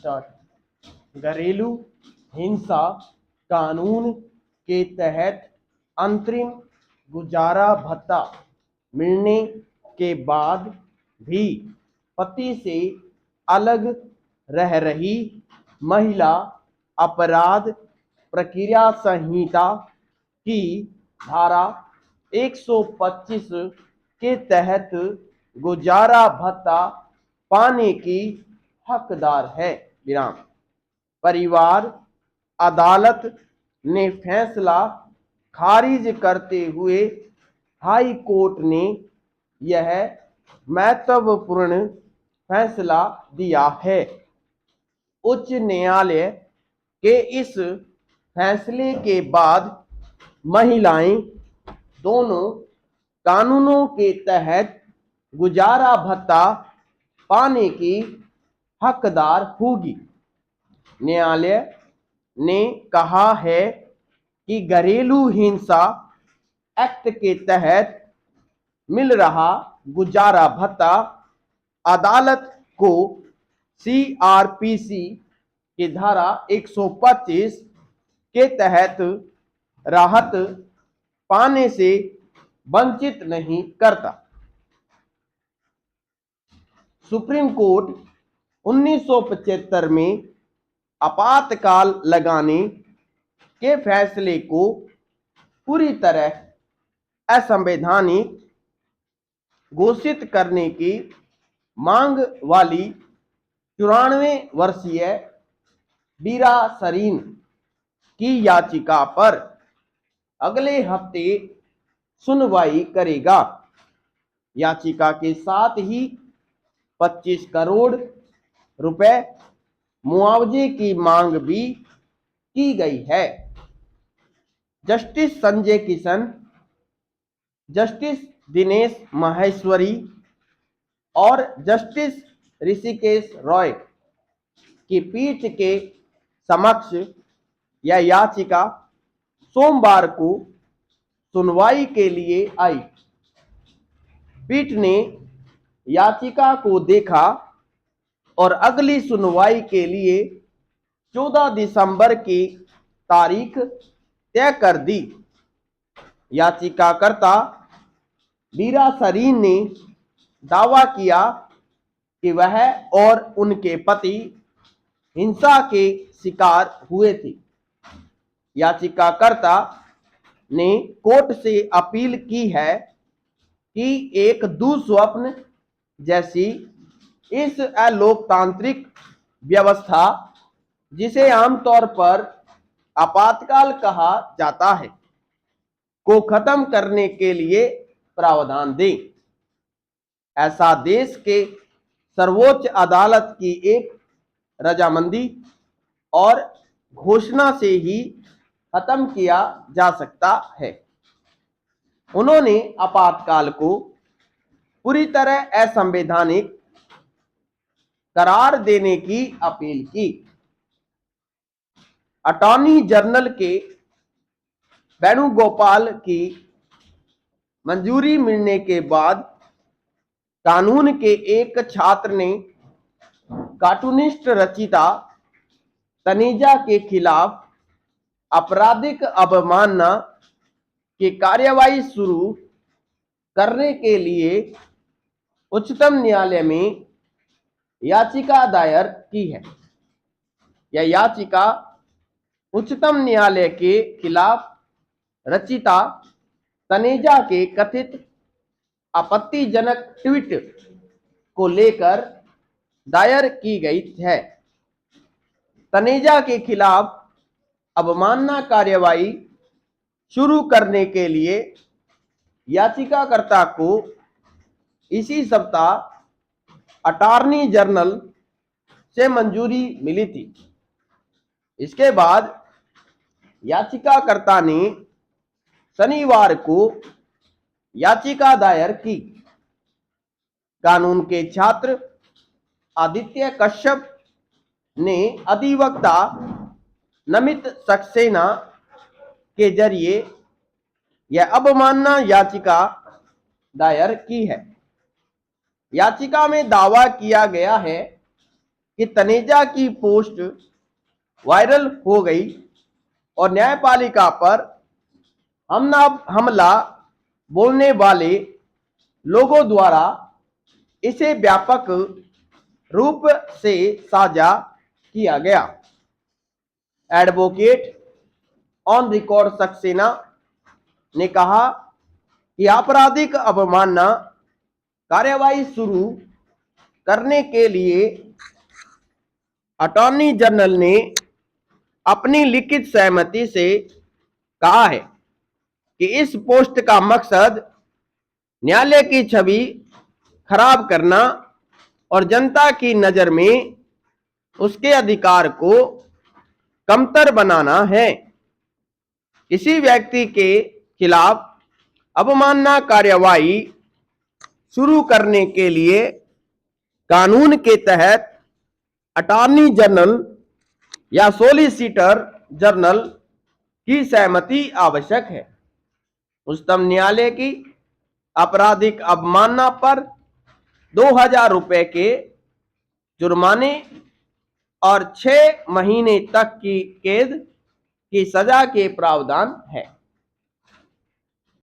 Start. घरेलू हिंसा कानून के तहत अंतरिम गुजारा भत्ता मिलने के बाद भी पति से अलग रह रही महिला अपराध प्रक्रिया संहिता की धारा 125 के तहत गुजारा भत्ता पाने की हकदार है। विराम। परिवार अदालत ने फैसला खारिज करते हुए हाई कोर्ट ने यह महत्वपूर्ण फैसला दिया है। उच्च न्यायालय के इस फैसले के बाद महिलाएं दोनों कानूनों के तहत गुजारा भत्ता पाने की हकदार होगी। न्यायालय ने कहा है कि घरेलू हिंसा एक्ट के तहत मिल रहा गुजारा भत्ता अदालत को सीआरपीसी की धारा 125 के तहत राहत पाने से वंचित नहीं करता। सुप्रीम कोर्ट 1975 में आपातकाल लगाने के फैसले को पूरी तरह असंवैधानिक घोषित करने की मांग वाली 94 वर्षीय बीरा सरीन की याचिका पर अगले हफ्ते सुनवाई करेगा। याचिका के साथ ही 25 करोड़ रुपए मुआवजे की मांग भी की गई है। जस्टिस संजय किशन, जस्टिस दिनेश माहेश्वरी और जस्टिस ऋषिकेश रॉय की पीठ के समक्ष यह याचिका सोमवार को सुनवाई के लिए आई। पीठ ने याचिका को देखा और अगली सुनवाई के लिए 14 दिसंबर की तारीख तय कर दी। याचिकाकर्ता बीरा सरीन ने दावा किया कि वह और उनके पति हिंसा के शिकार हुए थे। याचिकाकर्ता ने कोर्ट से अपील की है कि एक दुस्वप्न जैसी इस अलोकतांत्रिक व्यवस्था, जिसे आमतौर पर आपातकाल कहा जाता है, को खत्म करने के लिए प्रावधान दें। ऐसा देश के सर्वोच्च अदालत की एक रजामंदी और घोषणा से ही खत्म किया जा सकता है। उन्होंने आपातकाल को पूरी तरह असंवैधानिक करार देने की अपील की। अटॉर्नी जनरल के वेणुगोपाल की मंजूरी मिलने के बाद कानून के एक छात्र ने कार्टूनिस्ट रचिता तनेजा के खिलाफ आपराधिक अवमानना की कार्यवाही शुरू करने के लिए उच्चतम न्यायालय में याचिका दायर की है। यह याचिका उच्चतम न्यायालय के खिलाफ रचिता तनेजा के कथित आपत्तिजनक ट्वीट को लेकर दायर की गई है। तनेजा के खिलाफ अवमानना कार्यवाही शुरू करने के लिए याचिकाकर्ता को इसी सप्ताह अटॉर्नी जनरल से मंजूरी मिली थी। इसके बाद याचिकाकर्ता ने शनिवार को याचिका दायर की। कानून के छात्र आदित्य कश्यप ने अधिवक्ता नमित सक्सेना के जरिए यह अवमानना याचिका दायर की है। याचिका में दावा किया गया है कि तनेजा की पोस्ट वायरल हो गई और न्यायपालिका पर हमला बोलने वाले लोगों द्वारा इसे व्यापक रूप से साझा किया गया। एडवोकेट ऑन रिकॉर्ड सक्सेना ने कहा कि आपराधिक अवमानना कार्यवाही शुरू करने के लिए अटॉर्नी जनरल ने अपनी लिखित सहमति से कहा है कि इस पोस्ट का मकसद न्यायालय की छवि खराब करना और जनता की नजर में उसके अधिकार को कमतर बनाना है। किसी व्यक्ति के खिलाफ अवमानना कार्यवाही शुरू करने के लिए कानून के तहत अटॉर्नी जनरल या सॉलिसिटर जनरल की सहमति आवश्यक है। उच्चतम न्यायालय की आपराधिक अवमानना पर 2000 रुपए के जुर्माने और 6 महीने तक की कैद की सजा के प्रावधान है।